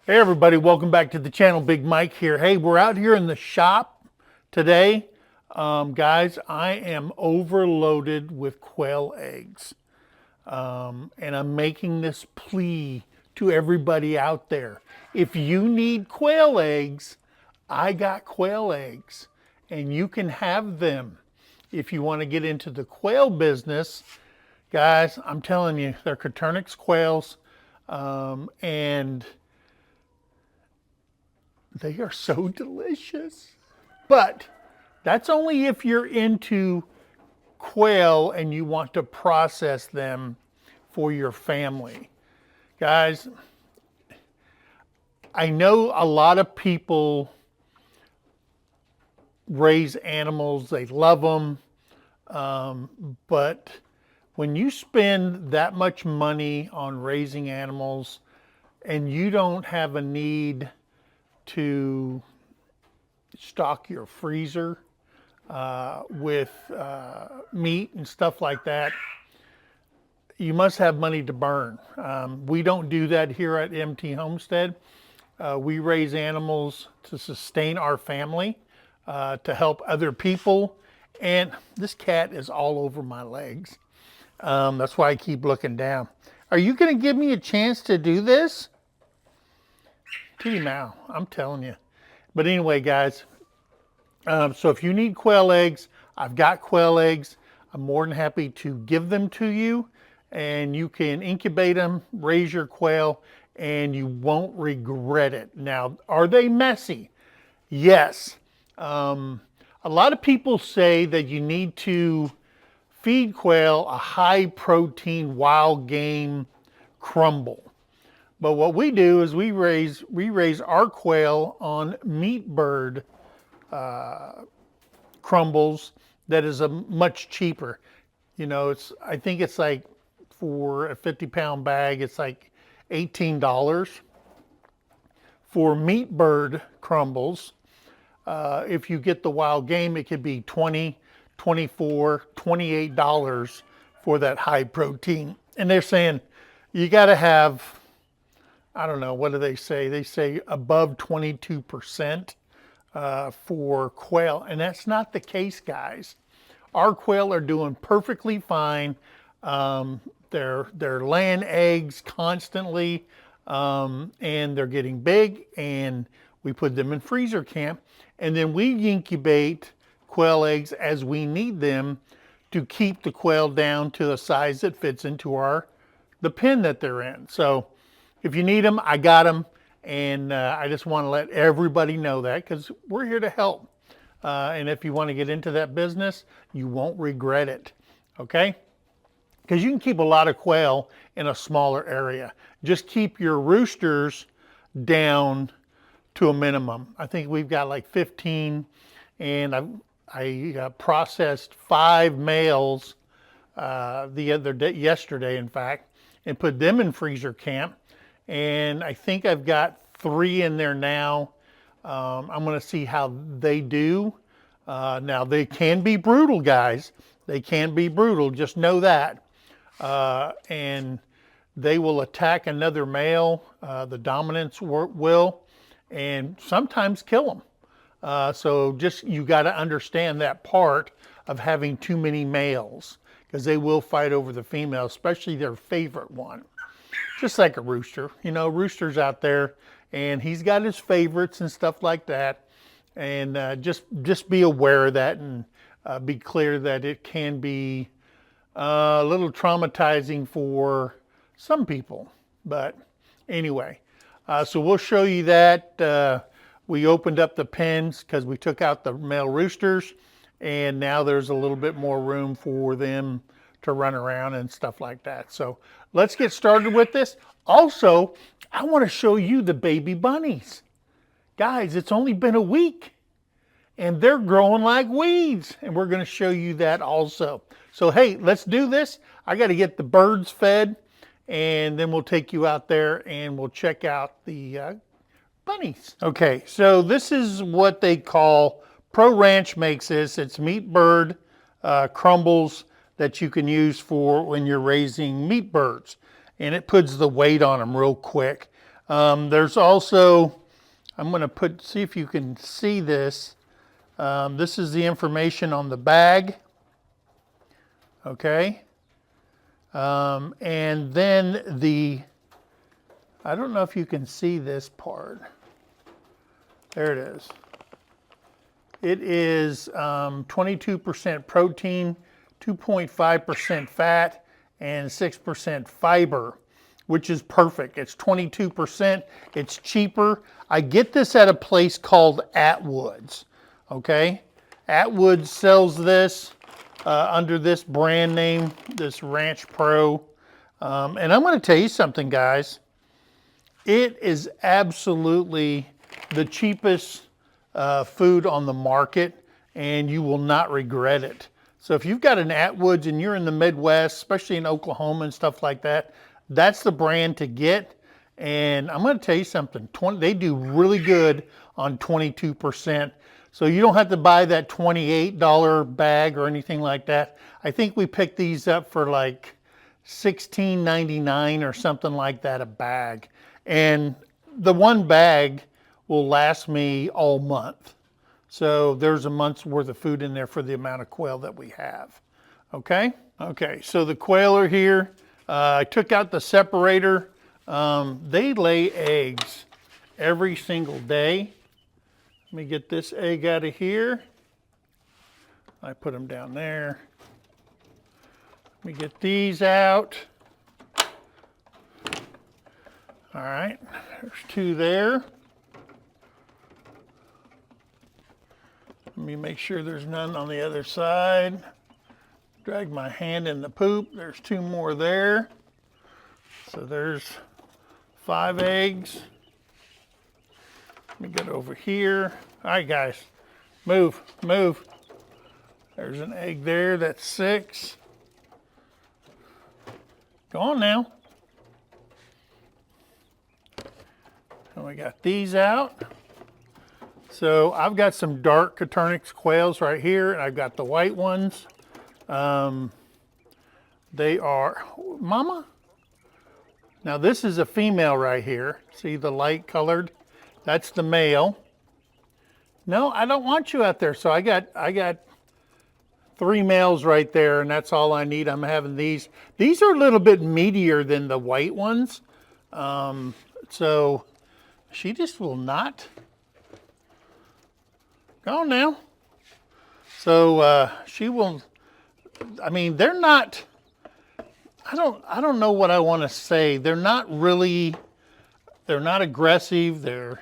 Hey everybody, welcome back to the channel. Big Mike here. Hey, we're out here in the shop today. Guys, I am overloaded with quail eggs. And I'm making this plea to everybody out there. If you need quail eggs, I got quail eggs and you can have them. If you want to get into the quail business, guys, I'm telling you, they're Coturnix quails. And they are so delicious. But that's only if you're into quail and you want to process them for your family. Guys, I know a lot of people raise animals, they love them, but when you spend that much money on raising animals and you don't have a need to stock your freezer with meat and stuff like that, you must have money to burn. We don't do that here at MT Homestead. We raise animals to sustain our family, to help other people. And this cat is all over my legs. That's why I keep looking down. Are you going to give me a chance to do this? Titty Mow, I'm telling you. But anyway, guys, so if you need quail eggs, I've got quail eggs. I'm more than happy to give them to you, and you can incubate them, raise your quail, and you won't regret it. Now, are they messy? Yes. A lot of people say that you need to feed quail a high protein wild game crumble. But what we do is we raise our quail on meat bird crumbles that is a much cheaper. You know, I think it's like for a 50-pound bag, it's like $18. For meat bird crumbles, if you get the wild game, it could be $20, $24, $28 for that high protein. And they're saying you got to have, I don't know, what do they say? They say above 22% for quail, and that's not the case, guys. Our quail are doing perfectly fine. They're laying eggs constantly, and they're getting big, and we put them in freezer camp, and then we incubate quail eggs as we need them to keep the quail down to the size that fits into the pen that they're in. So if you need them, I got them, and I just want to let everybody know that because we're here to help. And if you want to get into that business, you won't regret it, okay? Because you can keep a lot of quail in a smaller area. Just keep your roosters down to a minimum. I think we've got like 15, and I processed 5 males the other day, yesterday in fact, and put them in freezer camp. And I think I've got 3 in there now. I'm going to see how they do. Now, they can be brutal, guys. They can be brutal. Just know that. And they will attack another male. The dominants will, and sometimes kill them. So just you got to understand that part of having too many males, because they will fight over the female, especially their favorite one. Just like a rooster, you know, rooster's out there and he's got his favorites and stuff like that. And just be aware of that, and be clear that it can be a little traumatizing for some people. But anyway, so we'll show you that. We opened up the pens because we took out the male roosters, and now there's a little bit more room for them to run around and stuff like that. So let's get started with this. Also, I want to show you the baby bunnies. Guys, it's only been a week and they're growing like weeds, and we're going to show you that also. So hey, let's do this. I got to get the birds fed, and then we'll take you out there and we'll check out the bunnies. Okay, so this is what they call, Pro Ranch makes this. It's meat bird crumbles that you can use for when you're raising meat birds. And it puts the weight on them real quick. There's also, I'm going to see if you can see this. This is the information on the bag. Okay. And then I don't know if you can see this part. There it is. It is 22% protein, 2.5% fat, and 6% fiber, which is perfect. It's 22%. It's cheaper. I get this at a place called Atwood's. Okay? Atwood's sells this under this brand name, this Ranch Pro. And I'm going to tell you something, guys. It is absolutely the cheapest food on the market, and you will not regret it. So if you've got an Atwood's and you're in the Midwest, especially in Oklahoma and stuff like that, that's the brand to get. And I'm going to tell you something, they do really good on 22%. So you don't have to buy that $28 bag or anything like that. I think we picked these up for like $16.99 or something like that a bag. And the one bag will last me all month. So there's a month's worth of food in there for the amount of quail that we have. Okay? Okay, so the quail are here. I took out the separator. They lay eggs every single day. Let me get this egg out of here. I put them down there. Let me get these out. All right, there's 2 there. Let me make sure there's none on the other side. Drag my hand in the poop. There's 2 more there. So there's 5 eggs. Let me get over here. All right, guys, move, move. There's an egg there, that's 6. Go on now. And we got these out. So I've got some dark Coturnix quails right here, and I've got the white ones. They are, Mama? Now this is a female right here. See the light colored? That's the male. No, I don't want you out there. So I got 3 males right there, and that's all I need. I'm having these. These are a little bit meatier than the white ones. So she just will not. Go on now. So she will, I mean, they're not, I don't know what I want to say. They're not really, they're not aggressive. They're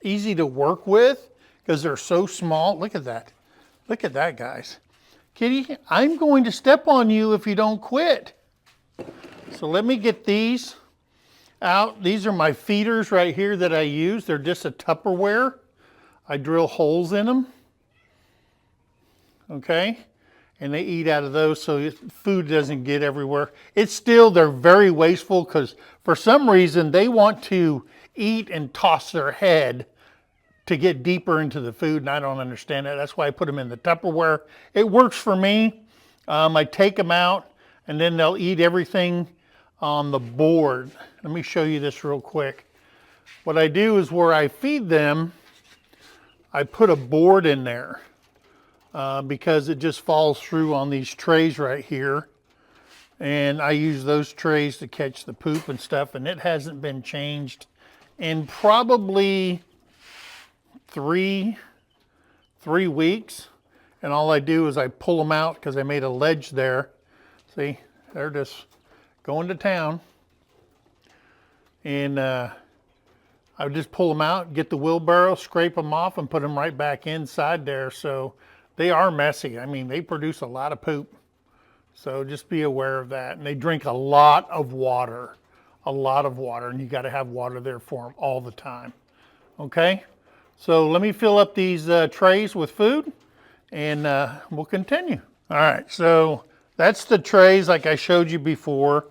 easy to work with because they're so small. Look at that. Look at that, guys. Kitty, I'm going to step on you if you don't quit. So let me get these out. These are my feeders right here that I use. They're just a Tupperware. I drill holes in them. Okay. And they eat out of those so food doesn't get everywhere. It's still, they're very wasteful because for some reason they want to eat and toss their head to get deeper into the food, and I don't understand that. That's why I put them in the Tupperware. It works for me. I take them out and then they'll eat everything on the board. Let me show you this real quick. What I do is where I feed them, I put a board in there because it just falls through on these trays right here. And I use those trays to catch the poop and stuff, and it hasn't been changed in probably three weeks. And all I do is I pull them out because I made a ledge there. See, they're just going to town. And I would just pull them out, get the wheelbarrow, scrape them off, and put them right back inside there. So they are messy. I mean, they produce a lot of poop. So just be aware of that. And they drink a lot of water, and you got to have water there for them all the time. Okay? So let me fill up these trays with food, and we'll continue. All right, so that's the trays like I showed you before.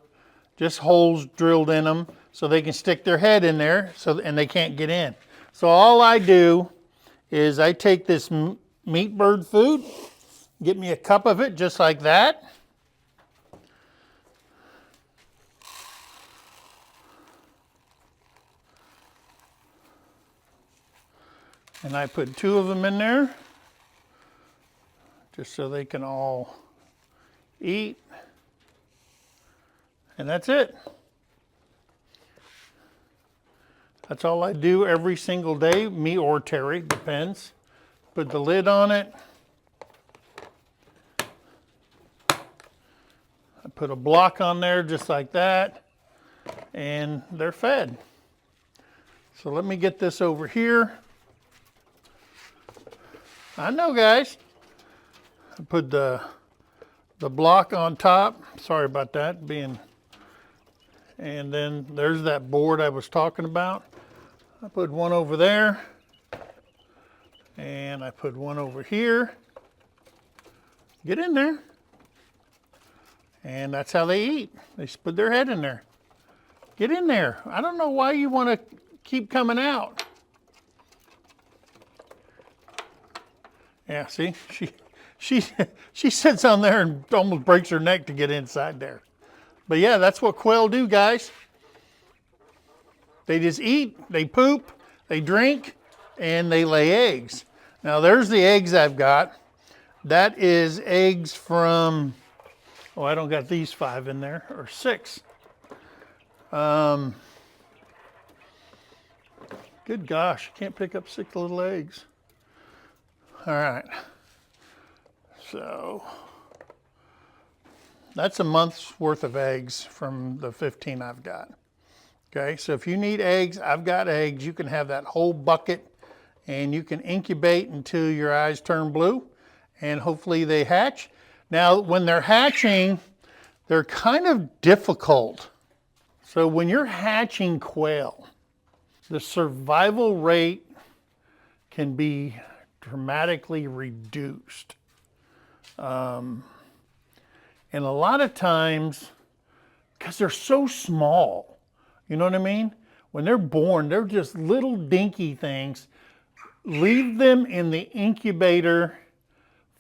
Just holes drilled in them so they can stick their head in there and they can't get in. So all I do is I take this meat bird food, get me a cup of it just like that. And I put 2 of them in there just so they can all eat. And that's it. That's all I do every single day, me or Terry, depends. Put the lid on it. I put a block on there just like that, and they're fed. So let me get this over here. I know, guys. I put the block on top. Sorry about that and then there's that board I was talking about. I put one over there, and I put one over here. Get in there. And that's how they eat. They just put their head in there. Get in there. I don't know why you want to keep coming out. Yeah, see, she sits on there and almost breaks her neck to get inside there. But yeah, that's what quail do, guys. They just eat, they poop, they drink, and they lay eggs. Now there's the eggs I've got. That is eggs from, oh, I don't got these 5 in there, or 6. Good gosh, can't pick up 6 little eggs. All right, so that's a month's worth of eggs from the 15 I've got. Okay, so if you need eggs, I've got eggs. You can have that whole bucket, and you can incubate until your eyes turn blue, and hopefully they hatch. Now, when they're hatching, they're kind of difficult. So when you're hatching quail, the survival rate can be dramatically reduced. And a lot of times, because they're so small, you know what I mean? When they're born, they're just little dinky things. Leave them in the incubator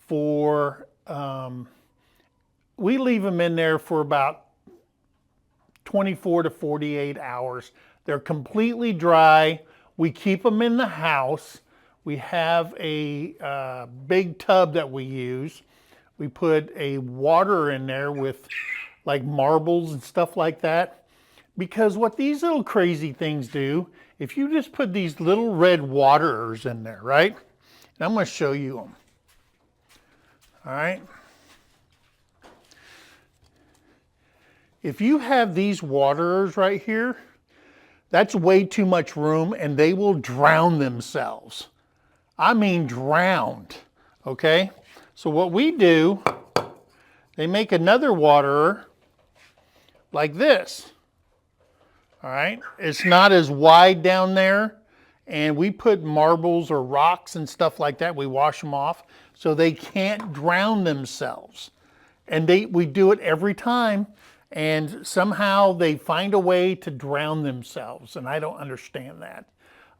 for, we leave them in there for about 24 to 48 hours. They're completely dry. We keep them in the house. We have a big tub that we use. We put a water in there with like marbles and stuff like that. Because what these little crazy things do, if you just put these little red waterers in there, right? And I'm going to show you them. All right. If you have these waterers right here, that's way too much room, and they will drown themselves. I mean drowned, okay? So what we do, they make another waterer like this, all right? It's not as wide down there, and we put marbles or rocks and stuff like that. We wash them off so they can't drown themselves. And we do it every time, and somehow they find a way to drown themselves, and I don't understand that.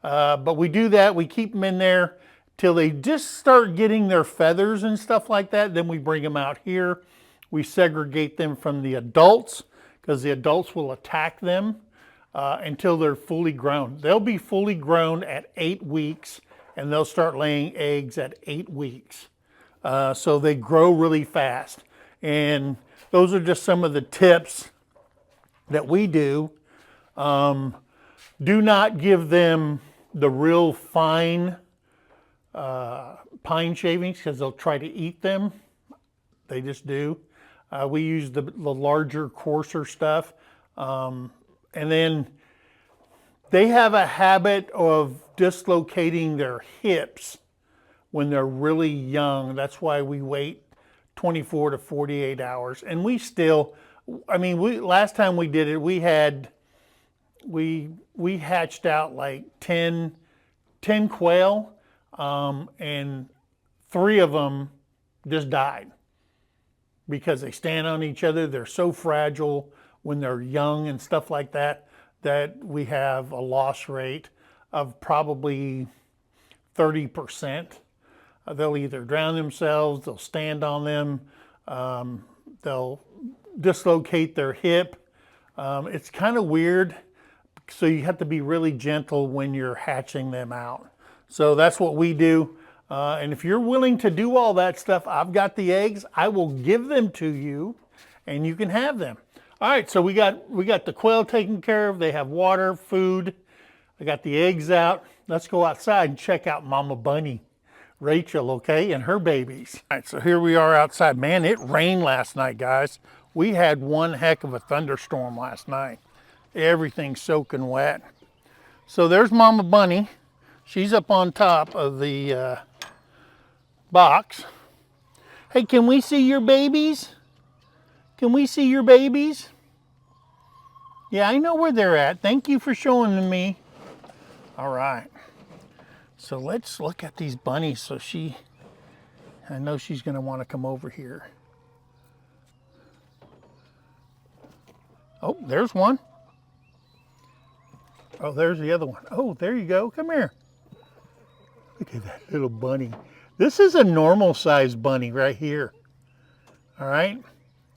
But we do that. We keep them in there till they just start getting their feathers and stuff like that. Then we bring them out here. We segregate them from the adults because the adults will attack them until they're fully grown. They'll be fully grown at 8 weeks, and they'll start laying eggs at 8 weeks. So they grow really fast. And those are just some of the tips that we do. Do not give them the real fine pine shavings because they'll try to eat them. They just do. We use the larger, coarser stuff. And then they have a habit of dislocating their hips when they're really young. That's why we wait 24 to 48 hours. And we still, I mean, last time we did it, we hatched out like 10 quail, and 3 of them just died because they stand on each other. They're so fragile when they're young and stuff like that, that we have a loss rate of probably 30%. They'll either drown themselves, they'll stand on them, they'll dislocate their hip. It's kind of weird, so you have to be really gentle when you're hatching them out. So that's what we do. And if you're willing to do all that stuff, I've got the eggs. I will give them to you and you can have them. All right, so we got the quail taken care of. They have water, food. I got the eggs out. Let's go outside and check out Mama Bunny, Rachel, okay, and her babies. All right, so here we are outside. Man, it rained last night, guys. We had one heck of a thunderstorm last night. Everything's soaking wet. So there's Mama Bunny. She's up on top of the box. Hey, can we see your babies? Can we see your babies? Yeah, I know where they're at. Thank you for showing them me. All right. So let's look at these bunnies. So I know she's going to want to come over here. Oh, there's one. Oh, there's the other one. Oh, there you go. Come here. Look at that little bunny. This is a normal size bunny right here. All right.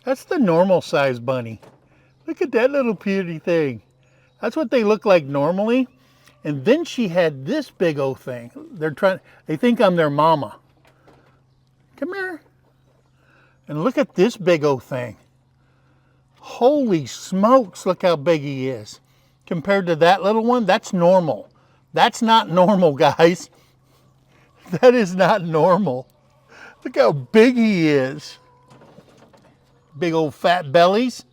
That's the normal size bunny. Look at that little beauty thing. That's what they look like normally. And then she had this big old thing. They think I'm their mama. Come here. And look at this big old thing. Holy smokes, look how big he is. Compared to that little one, that's normal. That's not normal, guys. That is not normal. Look how big he is. Big old fat bellies.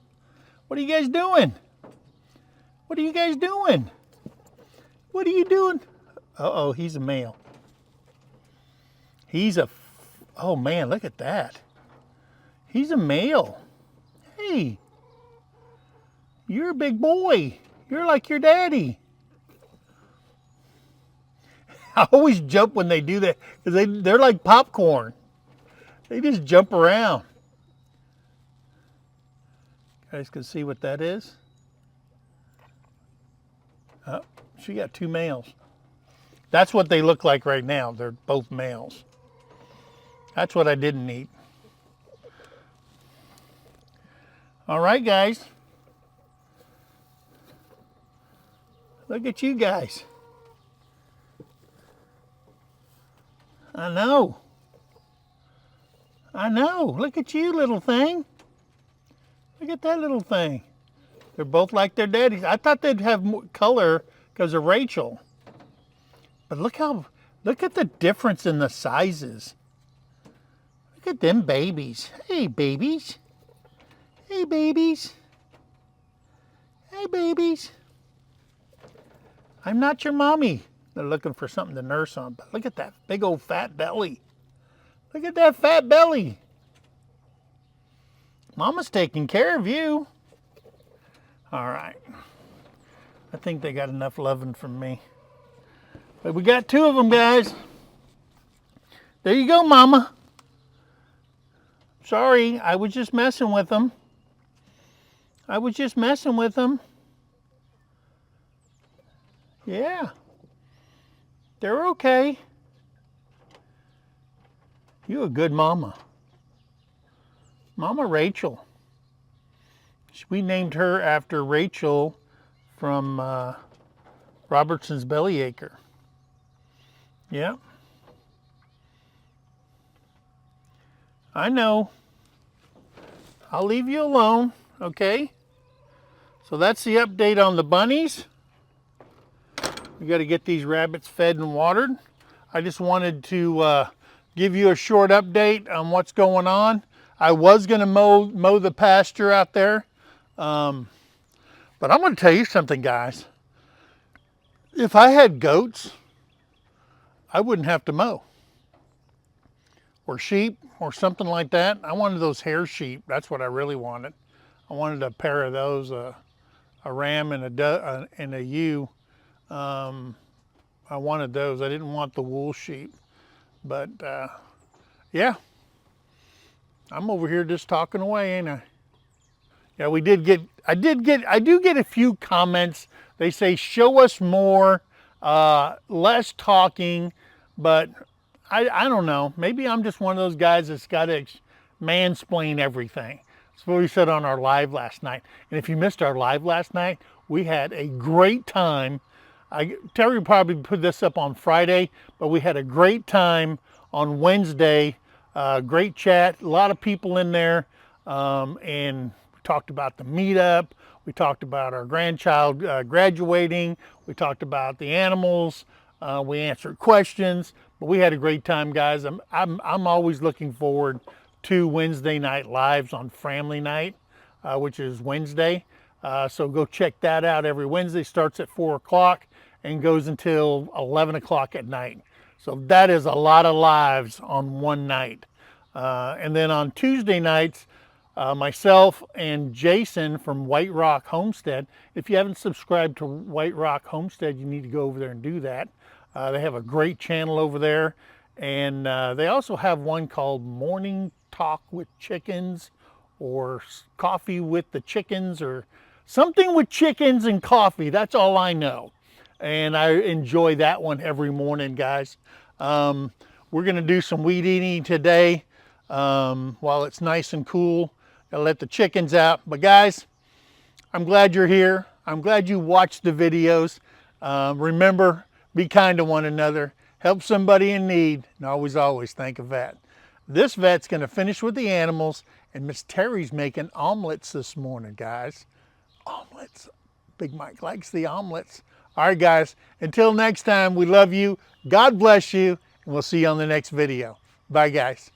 What are you guys doing? What are you guys doing? What are you doing? Uh-oh, he's a male. Oh man, look at that. He's a male. Hey, you're a big boy. You're like your daddy. I always jump when they do that because they're like popcorn. They just jump around. You guys can see what that is. Oh, she got two males. That's what they look like right now. They're both males. That's what I didn't eat. All right, guys. Look at you guys. I know. I know. Look at you, little thing. Look at that little thing. They're both like their daddies. I thought they'd have more color because of Rachel. But look at the difference in the sizes. Look at them babies. Hey, babies. Hey, babies. Hey, babies. I'm not your mommy. They're looking for something to nurse on. But look at that big old fat belly. Look at that fat belly. Mama's taking care of you. All right. I think they got enough loving from me. But we got two of them, guys. There you go, Mama. Sorry, I was just messing with them. I was just messing with them. Yeah. They're okay. You a good mama. Mama Rachel. We named her after Rachel from Robertson's Bellyacre. Yeah. I know. I'll leave you alone, okay? So that's the update on the bunnies. We got to get these rabbits fed and watered. I just wanted to give you a short update on what's going on. I was going to mow the pasture out there. But I'm going to tell you something, guys. If I had goats, I wouldn't have to mow. Or sheep or something like that. I wanted those hair sheep. That's what I really wanted. I wanted a pair of those, a ram and a ewe. I wanted those. I didn't want the wool sheep. But yeah, I'm over here just talking away, ain't I? Yeah, I do get a few comments. They say, show us more, less talking, but I don't know. Maybe I'm just one of those guys that's got to mansplain everything. That's what we said on our live last night. And if you missed our live last night, we had a great time. Terry will probably put this up on Friday, but we had a great time on Wednesday. Great chat, a lot of people in there, and we talked about the meetup. We talked about our grandchild graduating. We talked about the animals. We answered questions, but we had a great time, guys. I'm always looking forward to Wednesday night lives on Family Night, which is Wednesday. So go check that out. Every Wednesday starts at 4 o'clock and goes until 11 o'clock at night. So that is a lot of lives on one night. And then on Tuesday nights, myself and Jason from White Rock Homestead. If you haven't subscribed to White Rock Homestead, you need to go over there and do that. They have a great channel over there. And they also have one called Morning Talk with Chickens, or Coffee with the Chickens, or something with chickens and coffee. That's all I know. And I enjoy that one every morning, guys. We're going to do some weed eating today while it's nice and cool. Gotta let the chickens out. But guys, I'm glad you're here. I'm glad you watched the videos. Remember, be kind to one another. Help somebody in need. And always think of vet. This vet's going to finish with the animals. And Miss Terri's making omelets this morning, guys. Omelets. Big Mike likes the omelets. All right, guys. Until next time, we love you. God bless you. And we'll see you on the next video. Bye, guys.